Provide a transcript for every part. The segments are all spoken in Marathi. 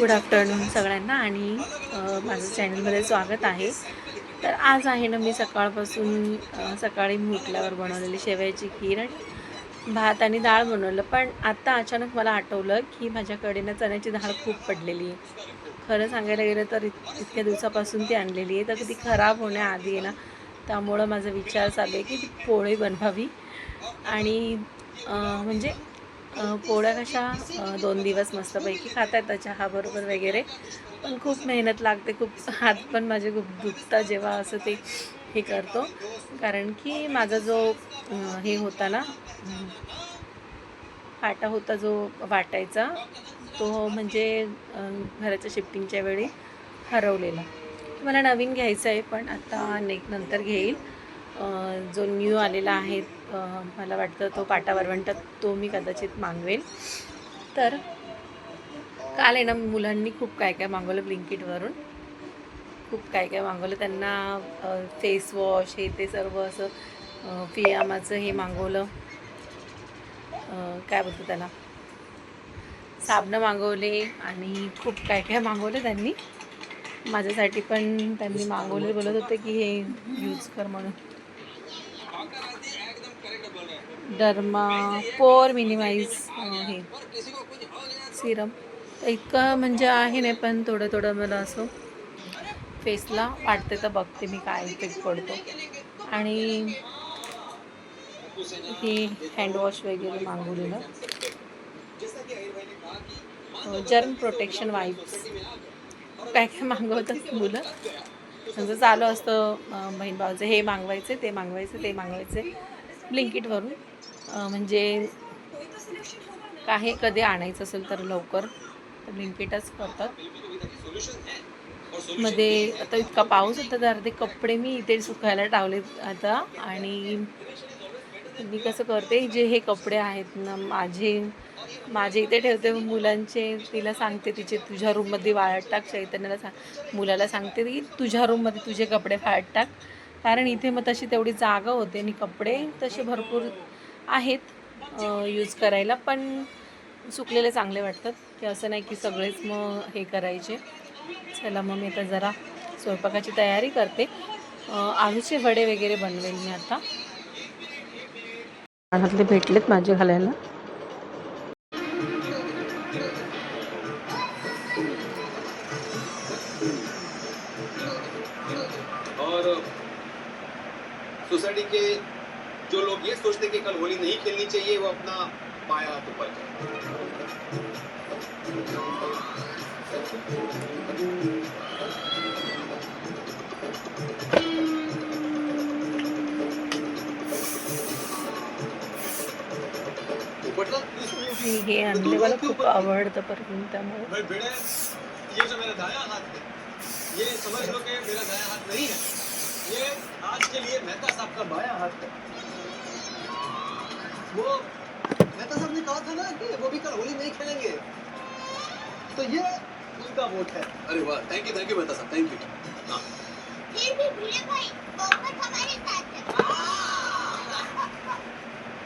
गुड आफ्टरनून सगळ्यांना आणि माझं चॅनलमध्ये स्वागत आहे. तर आज आहे ना, मी सकाळपासून सकाळी मी उठल्यावर बनवलेली शेवयाची खीर आणि भात आणि डाळ बनवलं. पण आता अचानक मला आठवलं की माझ्याकडे ना चण्याची डाळ खूप पडलेली आहे. खरं सांगायला गेलं तर इतक्या दिवसापासून ती आणलेली आहे, तर ती खराब होण्याआधी आहे ना, त्यामुळं माझा विचार चालू आहे की ती पोळी बनवावी आणि म्हणजे पोळ्या कशा 2 दिवस मस्तपैकी खाता येतात चहाबरोबर वगैरे. पण खूप मेहनत लागते, खूप हात पण माझे खूप दुखतात जेव्हा असं ते हे करतो. कारण की माझा जो हे होता ना, पाटा होता जो वाटायचा, तो म्हणजे घराच्या शिफ्टिंगच्या वेळी हरवलेला. मला नवीन घ्यायचा आहे, पण आता नंतर घेईल. जो न्यू आलेला आहे, मला वाटतं तो पाटा वरवंटा, तो मी कदाचित मागवेल. तर काल आहे ना, मुलांनी खूप काय काय मागवलं ब्लिंकिटवरून. खूप काय काय मागवलं त्यांना. फेस वॉश हे ते सर्व असं फियामाचं हे मागवलं. काय बोलतो त्याला, साबणं मागवले आणि खूप काय काय मागवलं त्यांनी. माझ्यासाठी पण त्यांनी मागवले, बोलत होते की हे यूज कर म्हणून. डर्मा पोर मिनिमाइज हे सिरम इतकं म्हणजे आहे नाही, पण थोडं थोडं मला असं फेसला वाटते, तर बघते मी काय इफेक्ट पडतो. आणि हे हँडवॉश वगैरे मागवलेलं, जर्म प्रोटेक्शन वाईप्स, काय काय मागवतात मुलं. त्यांचं चालू असतं बहीण भावाचं, हे मागवायचे ते मागवायचे ते मागवायचे ब्लिंकिटवरून. म्हणजे काही कधी आणायचं असेल तर लवकर तर ब्लिंकिटच करतात. मध्ये आता इतका पाऊस होता, तर अर्धे कपडे मी इथे सुकायला टावलेत आता. आणि मी कसं करते, जे हे कपडे आहेत ना माझे इथे ठेवते, मुलांचे तिला सांगते, तिचे तुझ्या रूममध्ये वाळत टाक. चैतन्याला मुलाला सांगते की तुझ्या रूममध्ये तुझे कपडे वाळत टाक, कारण इथे मग तशी तेवढी जागा होते आणि कपडे तसे भरपूर आहेत यूज करायला. पण सुकलेले चांगले वाटतात, की असं नाही की सगळेच मग हे करायचे. चला मग मी आता जरा स्वयंपाकाची तयारी करते. आलूचे वडे वगैरे बनवेल मी आता. कानातले भेटलेत माझे घालायला. और सोसाइटी के जो लोग ये सोचते कि कल होली नहीं खेलनी चाहिए, वो अपना पाया हाथ ऊपर हे आणले, मला खूप आवडतं परफ्यूम, त्यामुळे. भाई भिड़े, ये जो मेरा दाया हाथ है, ये समझ लो कि मेरा दाया हाथ नहीं है, ये आज के लिए मेहता साहब का बाया हाथ है। वो मेहता साहब ने कहा था ना कि वो भी कल होली नहीं खेलेंगे, तो ये उनका वोट है। अरे वाह, थैंक यू मेहता साहब, थैंक यू। हाँ, फिर भी भिड़े भाई, बहुमत हमारे साथ है।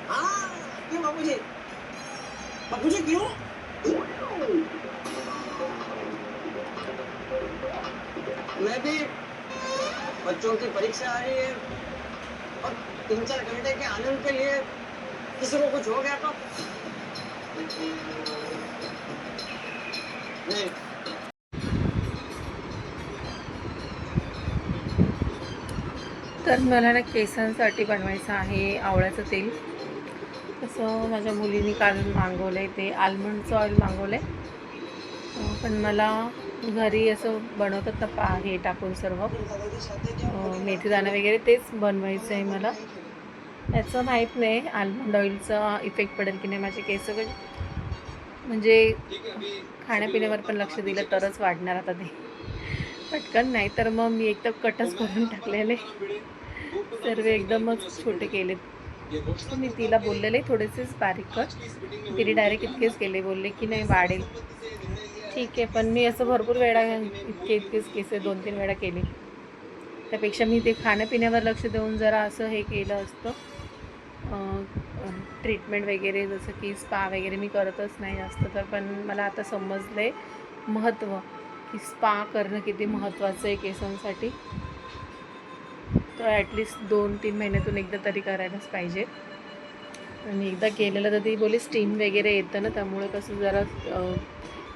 हाँ, क्यों बाबूजी? बाबूजी क्यों? मैं भी, बच्चों की परीक्षा आ रही है और 3-4 घंटे के आनंद के लिए किसी को कुछ हो गया तो नहीं। तर मला ना केसांसाठी बनवायचं आहे आवळ्याचं तेल. तसं माझ्या मुलीने काल मागवलं आहे, ते आल्मंडचं ऑइल मागवलं आहे. पण मला घरी असं बनवतात ना हे टाकून सर्व मेथीदाणा वगैरे, तेच बनवायचं आहे मला. त्याचं माहीत नाही आल्मंड ऑइलचा इफेक्ट पडेल की नाही माझे केस. म्हणजे खाण्यापिण्यावर पण लक्ष दिलं तरच वाढणार आता ते पटकन, नाही तर मग मी एकदम कटच करून टाकलेले, सर्व एकदमच छोटे केलेत. तर मी तिला बोललेले थोडेसेच बारीक कर, तिने डायरेक्ट इतकेच केले, बोलले की नाही वाढेल. ठीक आहे, पण मी असं भरपूर वेळा इतकेच केस 2-3 वेळा केले. त्यापेक्षा मी ते खाण्यापिण्यावर लक्ष देऊन जरा असं हे केलं असतं. ट्रीटमेंट वगैरे जसं की स्पा वगैरे मी करतच नाही जास्त. तर पण मला आता समजलं आहे महत्त्व की स्पा करणं किती महत्त्वाचं आहे केसांसाठी. तर ॲटलिस्ट 2-3 महिन्यातून एकदा तरी करायलाच पाहिजे. आणि एकदा केलेलं तर ती बोली स्टीम वगैरे येतं ना, त्यामुळे कसं जरा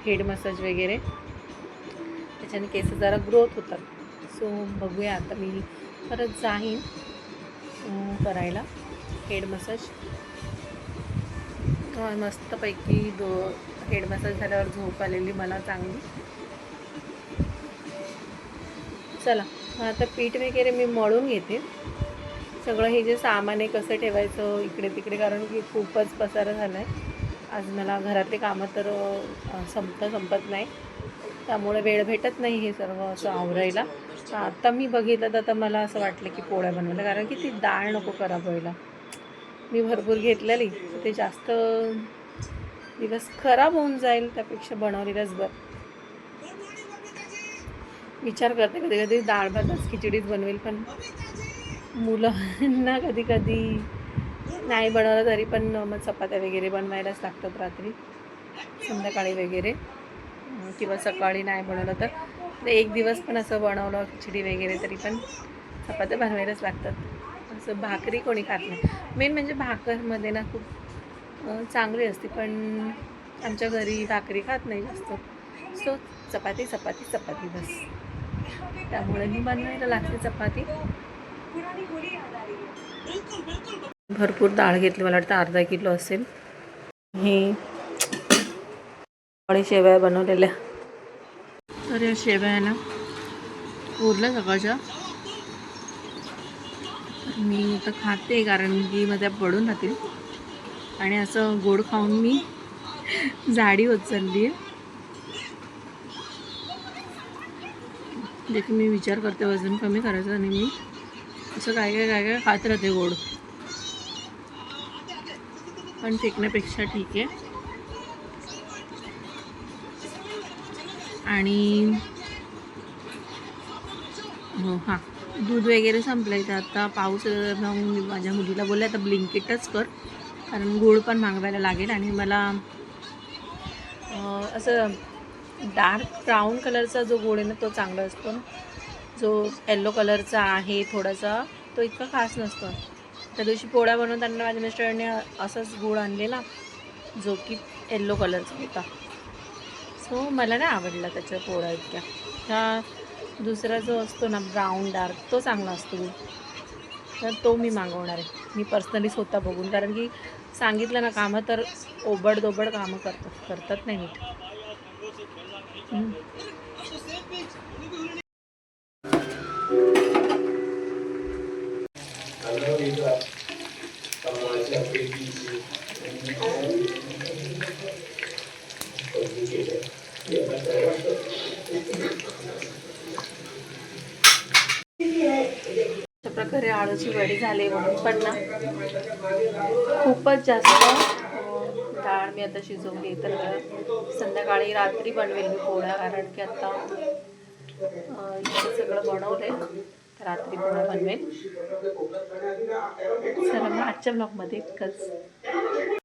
हेड मसाज वगैरे त्याच्याने केस जरा ग्रोथ होतात. सो बघूया आता मी परत जाईन करायला हेड मसाज. मस्तपैकी हेड मसाज झाल्यावर झोप आलेली मला चांगली. चला आता पीठ वगैरे मी मळून घेते. सगळं हे जे सामान आहे कसं ठेवायचं इकडे तिकडे, कारण की खूपच पसारा झाला आहे. आज मला घरातले कामं तर संपत नाही, त्यामुळे वेळ भेटत नाही हे सर्व असं आवरायला. तर आता मी बघितलं तर आता मला असं वाटलं की पोळ्या बनवायला, कारण की ती डाळ नको खराब व्हायला. मी भरपूर घेतलेली तर ते जास्त दिवस खराब होऊन जाईल, त्यापेक्षा बनवलेलंच बरं. विचार करते कधी कधी डाळ भातच खिचडीच बनवेल, पण मुलांना कधी कधी नाही बनवलं तरी पण मग चपात्या वगैरे बनवायलाच लागतात रात्री संध्याकाळी वगैरे, किंवा सकाळी नाही बनवलं तर एक दिवस पण असं बनवलं खिचडी वगैरे तरी पण चपात्या बनवायलाच लागतात. असं भाकरी कोणी खात नाही. मेन म्हणजे भाकरमध्ये ना खूप चांगली असते, पण आमच्या घरी भाकरी खात नाही जास्त. सो चपाती चपाती चपाती बस, त्यामुळे मी बनवायला लागते चपाती. भरपूर डाळ घेतली, मला वाटतं अर्धा किलो असेल. हे शेवया बनवलेल्या, तर या शेवया ना उरल्या सकाळच्या. मी आता खाते कारण की माझ्या पडून राहतील, आणि असं गोड खाऊन मी जाडी होत चालली आहे. जे की मी विचार करते वजन कमी करायचं, आणि मी असं काय काय खात राहते गोड. पण फेकण्यापेक्षा ठीक आहे. आणि हो हां, दूध वगैरे संपलं आहे. तर आता पाऊस मी माझ्या मुलीला बोलले आता ब्लिंकिटच कर, कारण गूळ पण मागवायला लागेल. आणि मला असं डार्क ब्राऊन कलरचा जो गूळ आहे ना तो चांगला असतो. जो येल्लो कलरचा आहे थोडासा तो इतका खास नसतो. त्या दिवशी पोळ्या बनवताना माझ्या मिस्टरांनी असाच गूळ आणलेला जो की येल्लो कलरचा होता. सो मला नाही आवडला त्याच्या पोळ्या इतक्या. त्या दुसरा जो असतो ना ब्राऊन डार्क तो चांगला असतो गूळ, तर तो मी मागवणार आहे. मी पर्सनली स्वतः बघून, कारण की सांगितलं ना कामं तर ओबडधोबड कामं करतात नाही नीट. अशा प्रकारे आळूची वडी झाली म्हणून पण ना खूपच जास्त डाळ मी आता शिजवली. तर संध्याकाळी रात्री बनवेल मी पोळ्या, कारण की आता इतकं सगळं बनवलंय, रात्री पोळ्या बनवेल. चला मग आजच्या ब्लॉगमध्ये इतकंच.